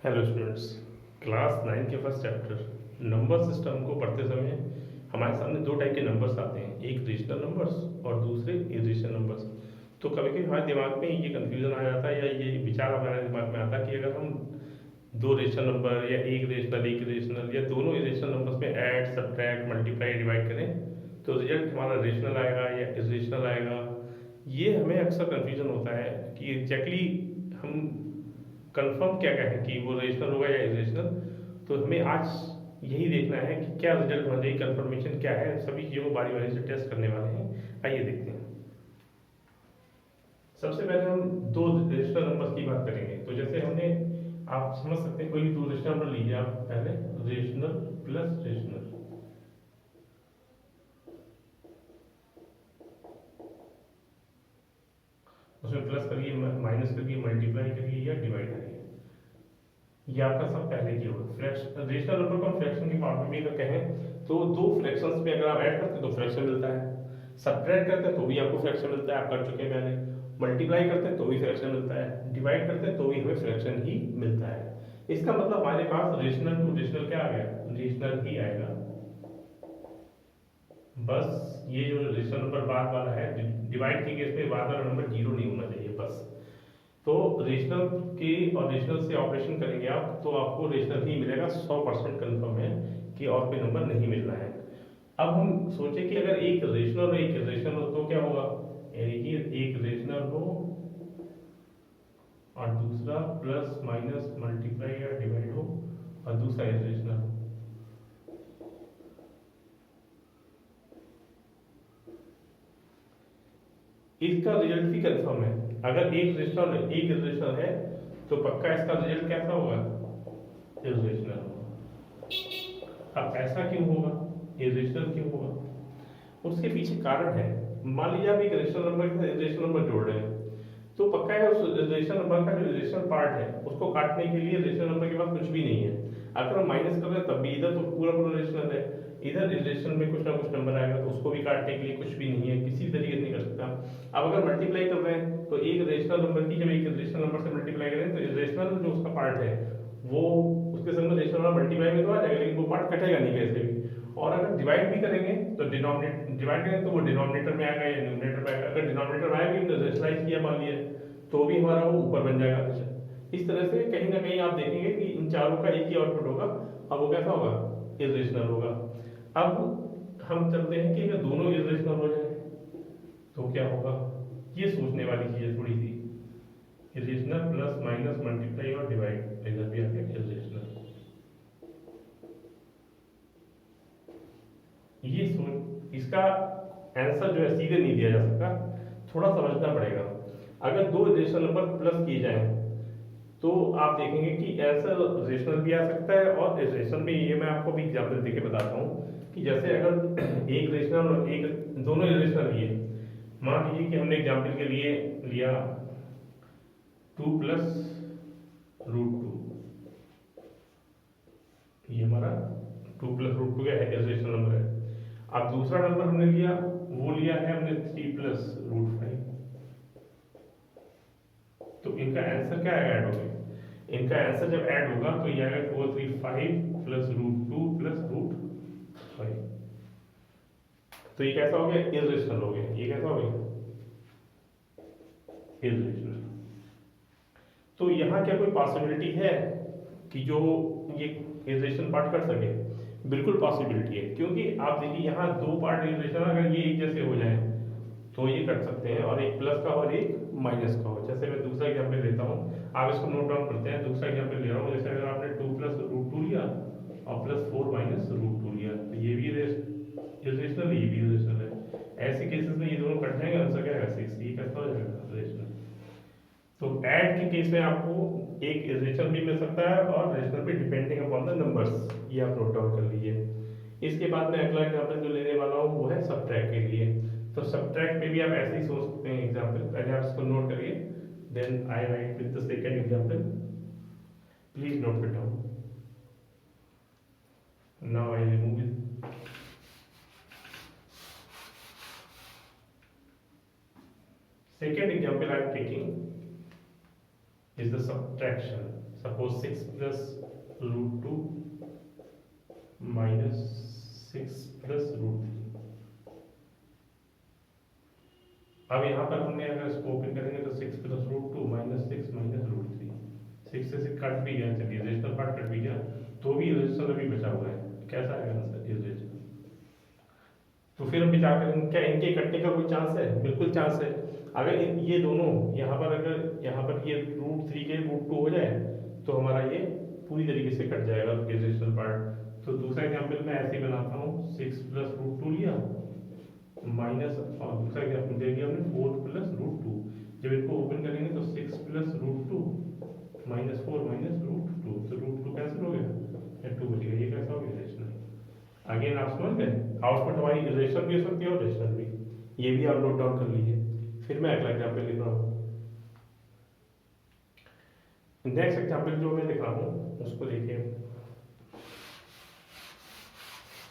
Hello students. Class 9 के first chapter number system को पढ़ते समय हमारे सामने दो टाइप के नंबर्स आते हैं, एक रेशनल नंबर्स और दूसरे इरेशनल नंबर्स। तो कभी कभी हमारे दिमाग में ये कन्फ्यूज़न आ जाता है या ये विचार हमारे दिमाग में आता है कि अगर हम दो रेशनल नंबर या एक रेशनल या दोनों इरेशनल नंबर्स में ऐड सब्ट्रैक्ट मल्टीप्लाई डिवाइड करें तो रिजल्ट हमारा रेशनल आएगा या इरेशनल आएगा। ये हमें अक्सर कन्फ्यूज़न होता है कि एग्जैक्टली हम कंफर्म क्या क्या है कि वो रेशनल होगा या इरेशनल। तो हमें आज यही देखना है कि क्या रिजल्ट होना चाहिए, कंफर्मेशन क्या है। सभी चीज़ों को बारी बारी से टेस्ट करने वाले हैं। आइए देखते हैं। सबसे पहले हम दो रेशनल नंबर्स की बात करेंगे। तो जैसे हमने, आप समझ सकते हैं, कोई भी दो रेशनल नंबर लीजिए आप। पहले रेशनल प्लस रेशनल, उसमें प्लस करिए, माइनस करिए, मल्टीप्लाई करिए या डिवाइड करिए। ये आपका सब पहले की होगा। फ्रैक्शन, रेशनल नंबर को हम फ्रैक्शन की फॉर्म में भी अगर कहें तो दो फ्रैक्शंस में अगर आप ऐड करते हैं तो फ्रैक्शन मिलता है, सब्ट्रैक्ट करते हैं तो भी आपको फ्रैक्शन मिलता है, आप कर चुके हैं पहले, मल्टीप्लाई करते हैं तो भी फ्रैक्शन मिलता है, डिवाइड करते हैं तो भी हमें फ्रैक्शन ही मिलता है। इसका मतलब हमारे पास रेशनल टू रेशनल क्या आ गया, रेशनल ही आएगा। बस ये जो रेशनल नंबर बाद वाला है, डिवाइड के केस में बाद वाला नंबर जीरो नहीं होना चाहिए बस। तो रेशनल के और रेशनल से ऑपरेशन करेंगे आप तो आपको रेशनल ही मिलेगा, 100% कन्फर्म है कि और कोई नंबर नहीं मिलना है। अब हम सोचे कि अगर एक रेशनल और एक इरेशनल हो तो क्या होगा, यानी कि एक रेशनल हो और दूसरा प्लस माइनस मल्टीप्लाई या डिवाइड हो और दूसरा इरेशनल हो। इसका रिजल्ट भी कंफर्म है। अगर एक रेशनल एक इरेशनल है तो पक्का इसका रिजल्ट कैसा होगा, इरेशनल होगा। अब ऐसा क्यों होगा, इरेशनल क्यों होगा, उसके पीछे कारण है। मान लीजिए आप एक रेशनल नंबर के साथ इरेशनल नंबर जोड़ रहे हैं तो पक्का है उस रेशनल नंबर का जो रेशनल पार्ट है उसको काटने के लिए रेशनल नंबर के पास कुछ भी नहीं है। अगर हम माइनस कर रहे हैं तब भी इधर तो पूरा पूरा रेशनल है, इधर रिलेशन में कुछ ना कुछ नंबर आएगा तो उसको भी काटने के लिए कुछ भी नहीं है, किसी तरीके से नहीं कर सकता। अब अगर मल्टीप्लाई कर रहे हैं तो एक रेशनल नंबर की जब एक रेशनल नंबर से मल्टीप्लाई करें तो रेशनल जो उसका पार्ट है वो उसके संग में रेशनल वाला मल्टीप्लाई में तो आ जाएगा लेकिन वो पार्ट कटेगा नहीं कैसे भी। और अगर डिवाइड भी करेंगे तो डिवाइड करेंगे तो वो डिनोमिनेटर में आएगा या न्यूमरेटर में आएगा। अगर डिनोमिनेटर में आएगा तो रेशनलाइज किया मान लिया तो भी हमारा वो ऊपर बन जाएगा। इस तरह से कहीं ना कहीं आप देखेंगे कि इन चारों का एक ही आउटपुट होगा। अब वो कैसा होगा, इरेशनल होगा। अब हम चलते हैं कि अगर दोनों इरेशनल हो जाए तो क्या होगा, ये सोचने वाली चीज़ है थोड़ी सी। इरेशनल प्लस माइनस मल्टीप्लाई और डिवाइड, इधर भी आ गया इरेशनल। ये सोच, इसका आंसर जो है सीधे नहीं दिया जा सकता, थोड़ा समझना पड़ेगा। अगर दो रेशनल नंबर प्लस किए जाएं तो आप देखेंगे कि आंसर रेशनल भी आ सकता है और इरेशनल भी। ये मैं आपको भी एग्जाम्पल देके बताता हूँ कि जैसे अगर एक रेशनल और एक दोनों इरेशनल लिए, मान लीजिए कि हमने एग्जाम्पल के लिए लिया 2 + √2, ये हमारा 2 + √2 क्या है, इरेशनल नंबर है। अब दूसरा नंबर हमने लिया, वो लिया है हमने 3 + √5। तो इनका आंसर क्या है, ऐड हो गया। इनका आंसर जब ऐड होगा तो ये आएगा 435 +√2 + √5। तो ये कैसा हो गया, इरेशनल हो गया। ये कैसा हो गया, इरेशनल। तो यहाँ क्या कोई पॉसिबिलिटी है कि जो ये इरेशनल पार्ट कर सके, बिल्कुल पॉसिबिलिटी है। क्योंकि आप देखिए यहाँ दो पार्ट इरेशनल अगर ये एक जैसे हो जाए तो ये कर सकते हैं, और एक प्लस का और एक माइनस का हो। जैसे मैं दूसरा एग्जाम्पल लेता हूँ, आप इसको नोट डाउन करते हैं। दूसरा एग्जाम्पल ले रहा हूँ, जैसे अगर आपने 2 + √2 लिया और +4 - √2 लिया तो ये भी इरेशनल, ये भी इरेशनल है। ऐसे केसेस में ये दोनों कट जाएंगे, आंसर क्या है 6। ये कैसा हो जाएगा, रेशनल। तो ऐड के केस में आपको एक इरेशनल भी मिल सकता है और रेशनल भी, डिपेंडिंग अपॉन द नंबर्स। ये आप नोट डाउन कर लीजिए। इसके बाद में अगला एग्जाम्पल जो लेने वाला हूँ वो है सब्ट्रैक्ट के लिए। तो सब्ट्रैक्ट में भी आप ऐसे ही सोच सकते हैं एग्जाम्पल। पहले आप इसको नोट करिए, then I write with the second example. Please note it down. Now I remove it. Second example I am taking is the subtraction. Suppose 6 plus root 2 minus 6 plus root 3. अब यहाँ पर हमने अगर इसको ओपन करेंगे तो 6 plus root 2 minus 6 minus root 3, 6 से 6 cut भी गया, चलिए रेशनल पार्ट कट भी गया, तो भी रेशनल अभी बचा हुआ है। कैसा आएगा आंसर इरेशनल? तो फिर हम विचार करेंगे क्या इनके कटने का कोई चांस है? बिल्कुल चांस है। अगर ये दोनों यहाँ पर अगर यहाँ पर ये रूट 3 के रूट 2 हो जाए तो हमारा ये पूरी तरीके से कट जाएगा इरेशनल पार्ट। तो दूसरा एग्जाम्पल मैं ऐसे ही बनाता हूँ, 6 प्लस रूट 2 लिया माइनस, और दूसरा एग्जाम्पल दे दिया हमने 4 प्लस रूट 2। जब इनको ओपन करेंगे तो 6 plus root 2 minus 4 minus root 2, तो रूट 2 कैंसिल हो गया, 2 बच गया। ये कैसा हो गया रेशनल? अगेन आप समझ गए, आउटपुट हमारी रेशनल भी हो सकती है और रेशनल भी। ये भी आप नोट डाउन कर लीजिए। फिर मैं अगला एग्जाम्पल लिख रहा हूँ। नेक्स्ट एग्जाम्पल जो मैं लिख रहा हूँ उसको देखिए।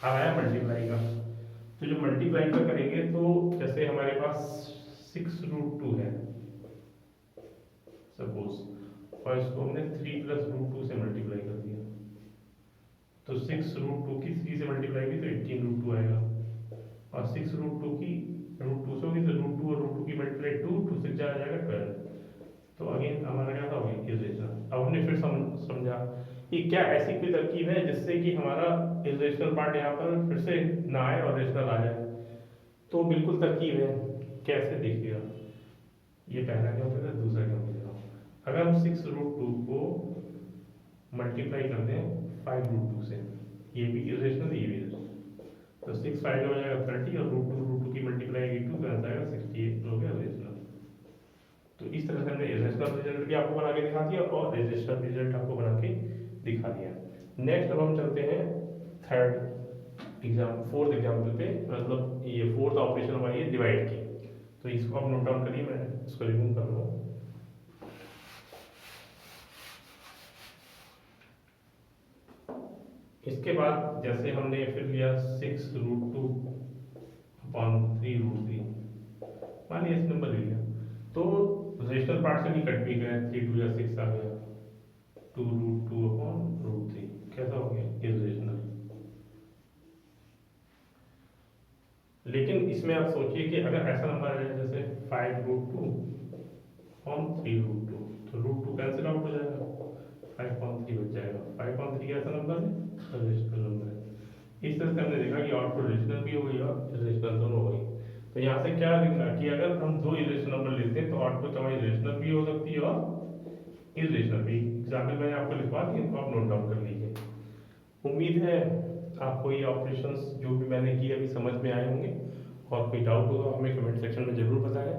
अब आया मल्टीप्लाई का, तो जो मल्टीप्लाई का करेंगे तो जैसे हमारे पास 6 रूट 2 है सपोज, और इसको हमने 3 प्लस रूट 2 से मल्टीप्लाई कर दिया, तो 6 रूट 2 की 3 से मल्टीप्लाई की तो 18 रूट 2 आएगा, और 6 रूट 2 की रूट 2 से होगी तो रूट 2 और रूट 2 की मल्टीप्लाई 2 से आ जाएगा 12। तो अगेन हमारा क्या था इरेशनल। अब हमने फिर समझा कि क्या ऐसी कोई तरकीब है जिससे कि हमारा इरेशनल पार्ट यहाँ पर फिर से ना आए और रेशनल आ जाए? तो बिल्कुल तरकीब है। कैसे देखिएगा, ये पहला एग्जाम्पल है, दूसरा एग्जाम्पल है। अगर हम 6 रूट 2 को मल्टीप्लाई कर दें 5 रूट 2 से, ये भी इरेशनल ये भी इरेशनल, तो 6 5 हो जाएगा 30 और रूट 2 की मल्टीप्लाई 2 का आंसर आएगा 68 हो गया रेशनल। तो इस तरह से हमने इरेशनल रिजल्ट भी आपको बना के दिखा दिया और रेशनल रिजल्ट आपको बना के दिखा दिया। नेक्स्ट अब हम चलते हैं फोर्थ एग्जाम्पल पे, मतलब ये फोर्थ ऑपरेशन हमारी है डिवाइड की। तो इसको आप नोट डाउन करिए, मैं इसको रिमूव कर रहा हूँ। इसके बाद जैसे हमने फिर लिया 6 रूट 2 अपॉन 3 रूट 3, मान लिया इस नंबर ले लिया, तो रेशनल पार्ट से भी कट भी गया, 3 2 या 6 आ गया, 2 रूट 2 अपॉन रूट 3 कैसा हो गया इरेशनल। लेकिन इसमें आप सोचिए कि अगर ऐसा नंबर है जैसे 5 रूट 2 अपॉन 3 रूट 2, तो रूट 2 कैंसिल आउट हो जाएगा, 5.3 बच जाएगा। 5.3 ऐसा नंबर है, रेशनल नंबर है। इस तरह से हमने देखा कि आउटपुट रेशनल भी हो गई और इरेशनल दोनों हो गई। तो यहाँ से क्या लिखना कि अगर हम 2 इरेशनल नंबर लेते हैं तो आउटपुट हमारी रेशनल भी हो सकती है और इरेशनल भी। एग्जाम्पल मैंने आपको लिखवा दिए, इनको आप नोट डाउन कर लीजिए। उम्मीद है आपको ये ऑपरेशंस जो भी मैंने किए अभी समझ में आए होंगे, और कोई डाउट होगा हमें कमेंट सेक्शन में जरूर बताएं।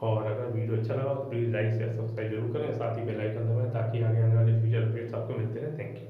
और अगर वीडियो अच्छा लगा तो प्लीज़ लाइक शेयर सब्सक्राइब जरूर करें, साथ ही बेल आइकन दबाएं ताकि आगे आने वाले फ्यूचर अपडेट्स आपको मिलते रहें। Thank you.